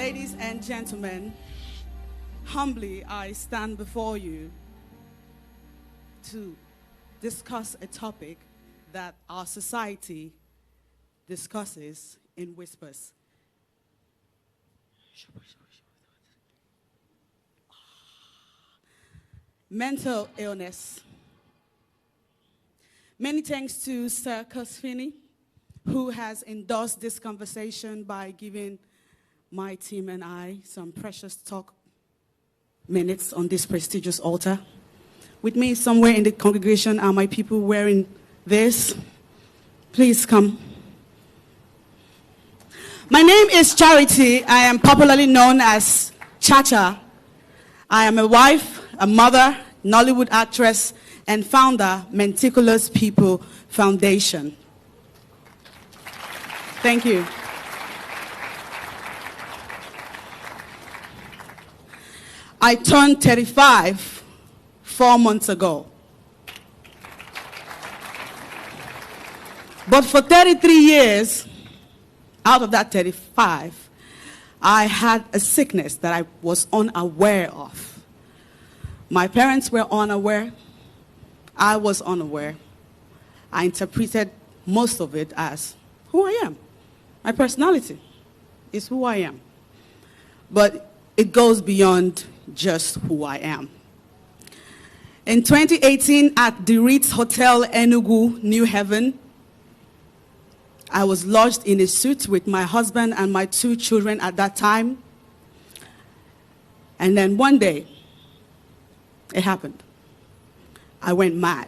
Ladies and gentlemen, humbly I stand before you to discuss a topic that our society discusses in whispers. Mental illness. Many thanks to Sir Cosfini, who has endorsed this conversation by giving my team and I some precious talk minutes on this prestigious altar. With me somewhere in the congregation are my people wearing this. Please come. My name is Charity. I am popularly known as Chacha. I am a wife, a mother, Nollywood actress, and founder, Meticulous People Foundation. Thank you. I turned 35 4 months ago. But for 33 years, out of that 35, I had a sickness that I was unaware of. My parents were unaware. I was unaware. I interpreted most of it as who I am. My personality is who I am. But it goes beyond just who I am. In 2018, at the Ritz Hotel, Enugu, New Haven, I was lodged in a suite with my husband and my 2 children at that time. And then one day, it happened. I went mad.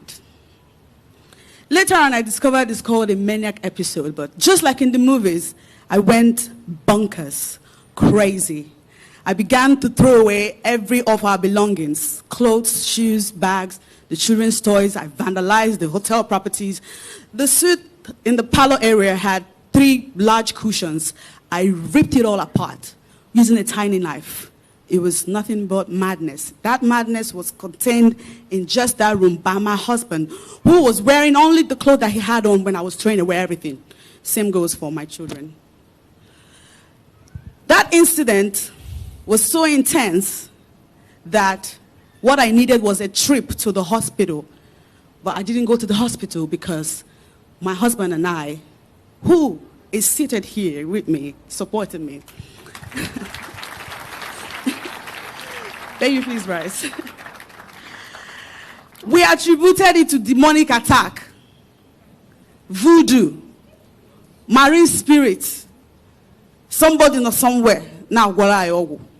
Later on, I discovered it's called a maniac episode, but just like in the movies, I went bonkers, crazy. I began to throw away every of our belongings, clothes, shoes, bags, the children's toys. I vandalized the hotel properties. The suite in the parlor area had 3 large cushions. I ripped it all apart using a tiny knife. It was nothing but madness. That madness was contained in just that room by my husband, who was wearing only the clothes that he had on when I was throwing away everything. Same goes for my children. That incident was so intense that what I needed was a trip to the hospital. But I didn't go to the hospital because my husband and I, who is seated here with me, supported me. Can you please rise? We attributed it to demonic attack, voodoo, marine spirits, somebody or somewhere. Now,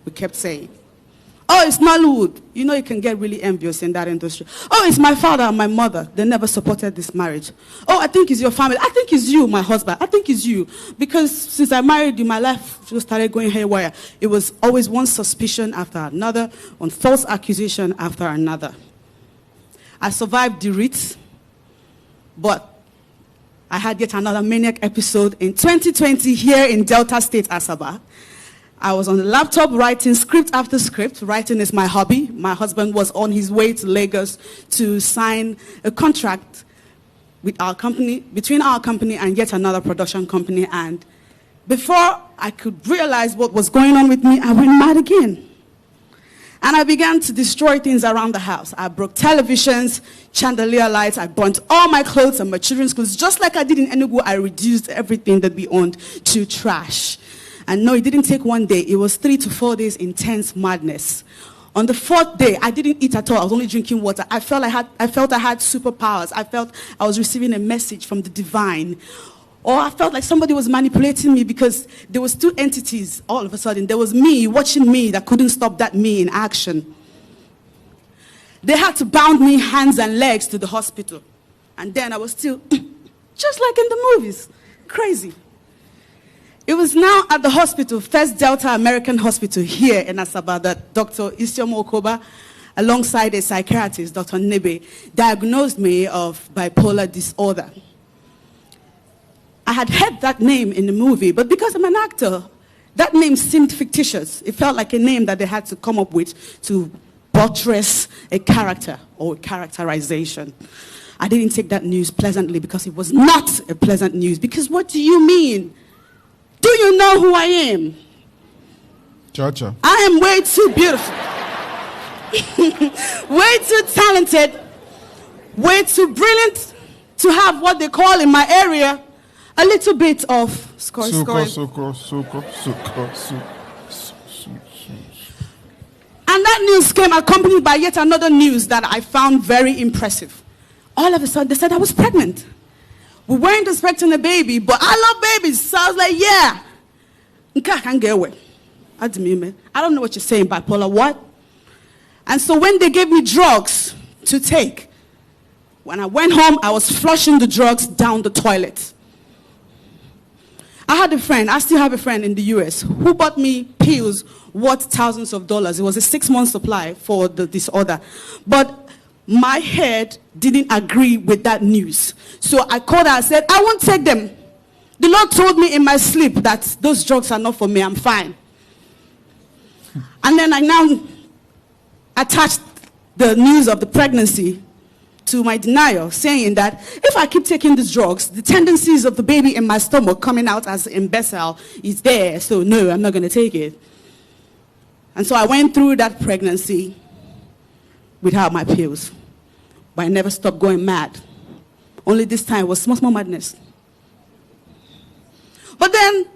we kept saying. Oh, it's Nollywood. You know, you can get really envious in that industry. Oh, it's my father and my mother. They never supported this marriage. Oh, I think it's your family. I think it's you, my husband. I think it's you. Because since I married you, my life just started going haywire. It was always one suspicion after another, one false accusation after another. I survived the Ritz, but I had yet another maniac episode in 2020 here in Delta State, Asaba. I was on the laptop writing script after script. Writing is my hobby. My husband was on his way to Lagos to sign a contract with our company, between our company and yet another production company. And before I could realize what was going on with me, I went mad again. And I began to destroy things around the house. I broke televisions, chandelier lights. I burnt all my clothes and my children's clothes. Just like I did in Enugu, I reduced everything that we owned to trash. And no, it didn't take one day. It was 3 to 4 days intense madness. On the 4th day, I didn't eat at all. I was only drinking water. I felt I had superpowers. I felt I was receiving a message from the divine. Or I felt like somebody was manipulating me because there was 2 entities all of a sudden. There was me watching me that couldn't stop that me in action. They had to bound me hands and legs to the hospital. And then I was still, just like in the movies, crazy. It was now at the hospital, First Delta American Hospital here in Asaba, that Dr. Isioma Okoba, alongside a psychiatrist, Dr. Nebe, diagnosed me of bipolar disorder. I had heard that name in the movie, but because I'm an actor, that name seemed fictitious. It felt like a name that they had to come up with to buttress a character or a characterization. I didn't take that news pleasantly because it was not a pleasant news. Because what do you mean? Do you know who I am? Chacha. I am way too beautiful. Way too talented. Way too brilliant to have what they call in my area a little bit of scoring. And that news came accompanied by yet another news that I found very impressive. All of a sudden, they said I was pregnant. We weren't expecting a baby, but I love babies. So I was like, yeah. I can't get away. I don't know what you're saying, bipolar, what? And so when they gave me drugs to take, when I went home, I was flushing the drugs down the toilet. I had a friend, I still have a friend in the US, who bought me pills worth thousands of dollars. It was a 6-month supply for the disorder. But my head didn't agree with that news. So I called her and said, I won't take them. The Lord told me in my sleep that those drugs are not for me, I'm fine. And then I now attached the news of the pregnancy to my denial, saying that if I keep taking these drugs, the tendencies of the baby in my stomach coming out as imbecile is there. So no, I'm not going to take it. And so I went through that pregnancy without my pills. But I never stopped going mad. Only this time was small madness. But then,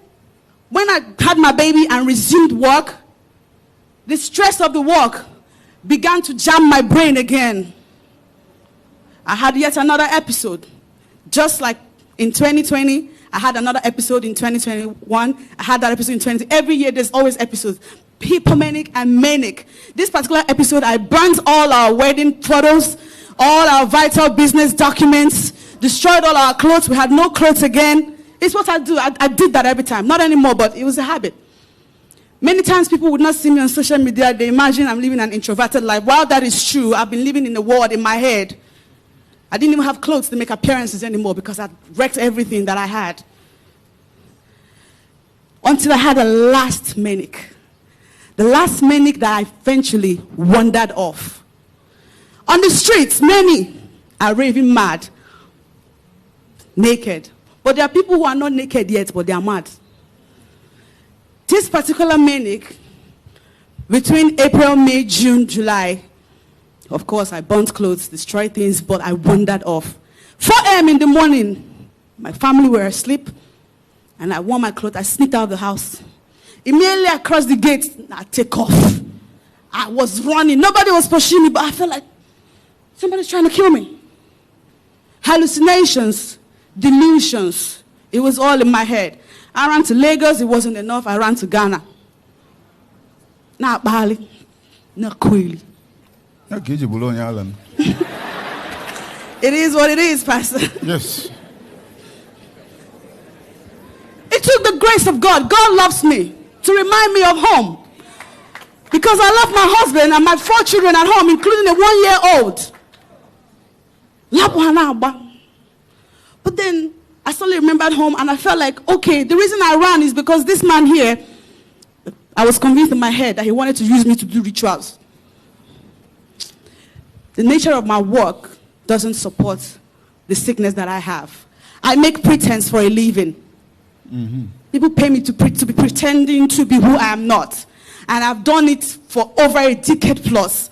when I had my baby and resumed work, the stress of the work began to jam my brain again. I had yet another episode. Just like in 2020, I had another episode in 2021. I had that episode in 2020. Every year there's always episodes. Hypomanic and manic. This particular episode, I burnt all our wedding photos, all our vital business documents, destroyed all our clothes. We had no clothes again. It's what I do. I did that every time. Not anymore, but it was a habit. Many times people would not see me on social media. They imagine I'm living an introverted life. While that is true, I've been living in the world in my head. I didn't even have clothes to make appearances anymore because I wrecked everything that I had. Until I had a last manic. The last manic that I eventually wandered off. On the streets, many are raving mad, naked. But there are people who are not naked yet, but they are mad. This particular manic, between April, May, June, July, of course, I burnt clothes, destroyed things, but I wandered off. 4 a.m. in the morning, my family were asleep, and I wore my clothes. I sneaked out of the house. Immediately across the gate, I take off. I was running. Nobody was pursuing me, but I felt like somebody's trying to kill me. Hallucinations, delusions. It was all in my head. I ran to Lagos. It wasn't enough. I ran to Ghana. Not Bali. Not Kweli. It is what it is, Pastor. Yes. It took the grace of God. God loves me to remind me of home. Because I love my husband and my 4 children at home, including a 1-year-old. But then I suddenly remembered home and I felt like, okay, the reason I ran is because this man here, I was convinced in my head that he wanted to use me to do rituals. The nature of my work doesn't support the sickness that I have. I make pretense for a living. Mm-hmm. People pay me to be pretending to be who I am not. And I've done it for over a decade plus.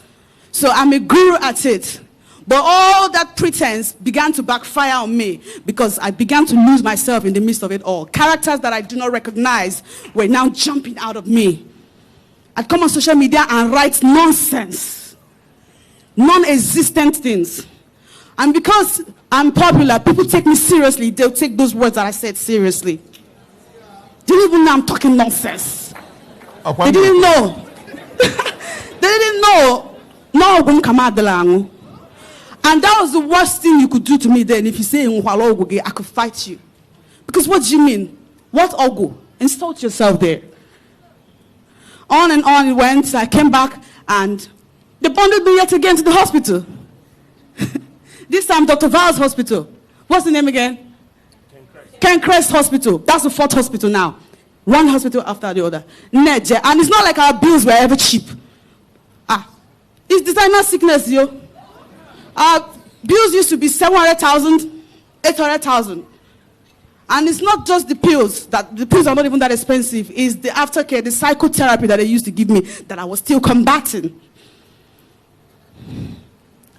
So I'm a guru at it. But all that pretense began to backfire on me because I began to lose myself in the midst of it all. Characters that I do not recognize were now jumping out of me. I'd come on social media and write nonsense. Non-existent things. And because I'm popular, people take me seriously. They'll take those words that I said seriously. They didn't even know I'm talking nonsense. They didn't know. They didn't know. No, and that was the worst thing you could do to me then. If you say, I could fight you. Because what do you mean? What ogu? Insult yourself there. On and on it went. I came back and they bundled me yet again to the hospital. This time, Dr. Val's hospital. What's the name again? Ken Crest Hospital. That's the 4th hospital now. One hospital after the other. And it's not like our bills were ever cheap. It's designer sickness, yo. Our bills used to be 700,000, 800,000. And it's not just the pills. The pills are not even that expensive. It's the aftercare, the psychotherapy that they used to give me that I was still combating.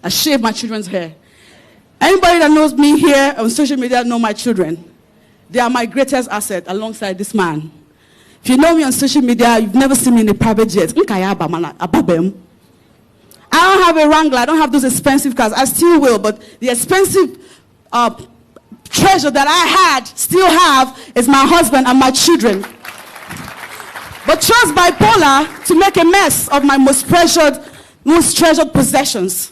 I shaved my children's hair. Anybody that knows me here on social media know my children. They are my greatest asset alongside this man. If you know me on social media, you've never seen me in a private jet. I don't have a Wrangler. I don't have those expensive cars. I still will, but the expensive treasure that I still have, is my husband and my children. But chose bipolar to make a mess of my most treasured possessions.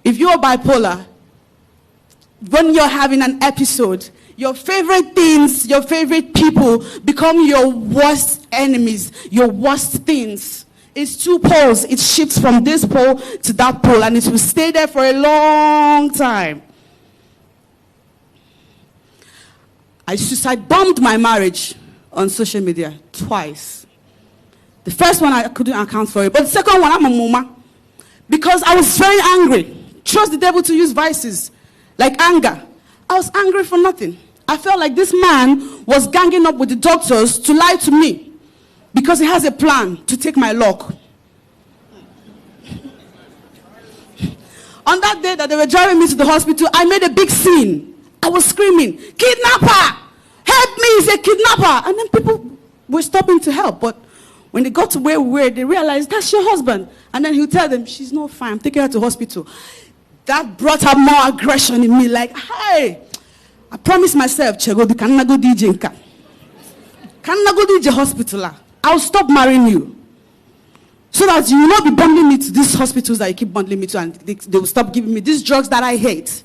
If you're bipolar, when you're having an episode, your favorite things, your favorite people become your worst enemies, your worst things. It's two poles. It shifts from this pole to that pole, and it will stay there for a long time. I suicide bombed my marriage on social media twice. The first one, I couldn't account for it. But the second one, I'm a mama. Because I was very angry. Trust the devil to use vices like anger. I was angry for nothing. I felt like this man was ganging up with the doctors to lie to me because he has a plan to take my luck. On that day that they were driving me to the hospital, I made a big scene. I was screaming, "Kidnapper! Help me, he's a kidnapper!" And then people were stopping to help. But when they got to where we were, they realized, that's your husband. And then he'll tell them, she's not fine, I'm taking her to hospital. That brought up more aggression in me, like, hey, I promised myself, Chego, can I go DJ? Can I go DJ hospital? I'll stop marrying you. So that you will not be bundling me to these hospitals that you keep bundling me to, and they will stop giving me these drugs that I hate.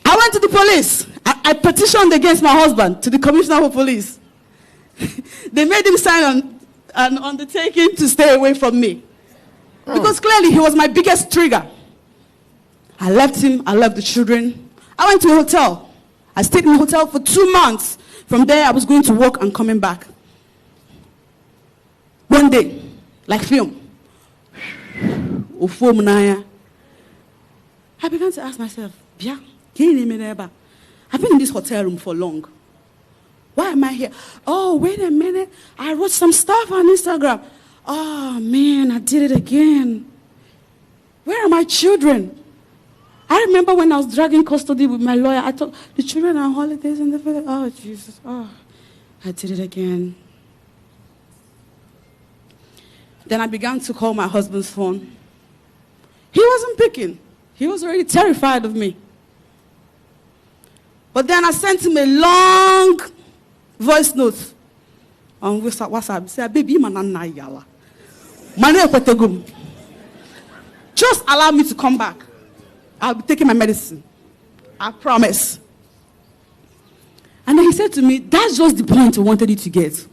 I went to the police. I petitioned against my husband to the commissioner of police. They made him sign an undertaking to stay away from me. Because clearly he was my biggest trigger. I left him. I left the children. I went to a hotel. I stayed in a hotel for 2 months. From there, I was going to work and coming back. One day, like film, I began to ask myself, I've been in this hotel room for long. Why am I here? Oh, wait a minute. I wrote some stuff on Instagram. Oh, man, I did it again. Where are my children? I remember when I was dragging custody with my lawyer, I thought, the children are on holidays and the oh, Jesus. Oh, I did it again. Then I began to call my husband's phone. He wasn't picking. He was already terrified of me. But then I sent him a long voice note on WhatsApp. He said, baby, just allow me to come back. I'll be taking my medicine. I promise. And then he said to me, that's just the point I wanted you to get.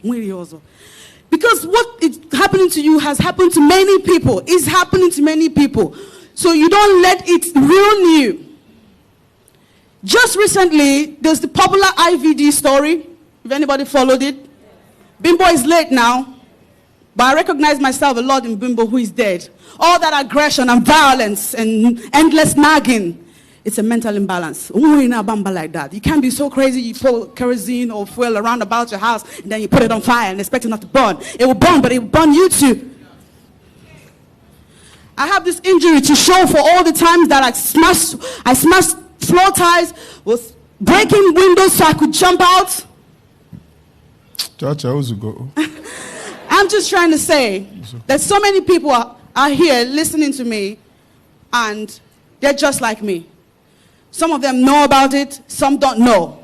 Because what is happening to you has happened to many people. It's happening to many people. So you don't let it ruin you. Just recently, there's the popular IVD story. If anybody followed it. Bimbo is late now. But I recognize myself a lot in Bimbo, who is dead. All that aggression and violence and endless nagging. It's a mental imbalance. Like that. You can't be so crazy you pour kerosene or fuel around about your house and then you put it on fire and expect it not to burn. It will burn, but it will burn you too. I have this injury to show for all the times that I smashed floor tiles, was breaking windows so I could jump out. Chacha Eke. I'm just trying to say that so many people are here listening to me and they're just like me. Some of them know about it, some don't know.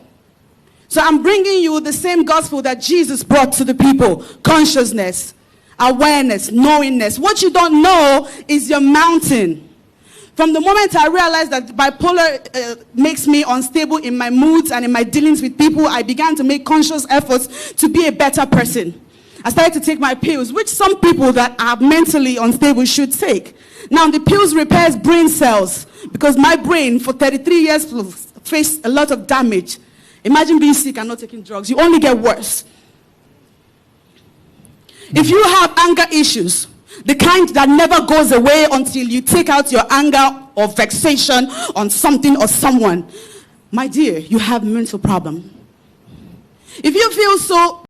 So I'm bringing you the same gospel that Jesus brought to the people. Consciousness, awareness, knowingness. What you don't know is your mountain. From the moment I realized that bipolar makes me unstable in my moods and in my dealings with people, I began to make conscious efforts to be a better person. I started to take my pills, which some people that are mentally unstable should take. Now, the pills repairs brain cells because my brain for 33 years faced a lot of damage. Imagine being sick and not taking drugs. You only get worse. If you have anger issues, the kind that never goes away until you take out your anger or vexation on something or someone, My dear, you have mental problem. If you feel so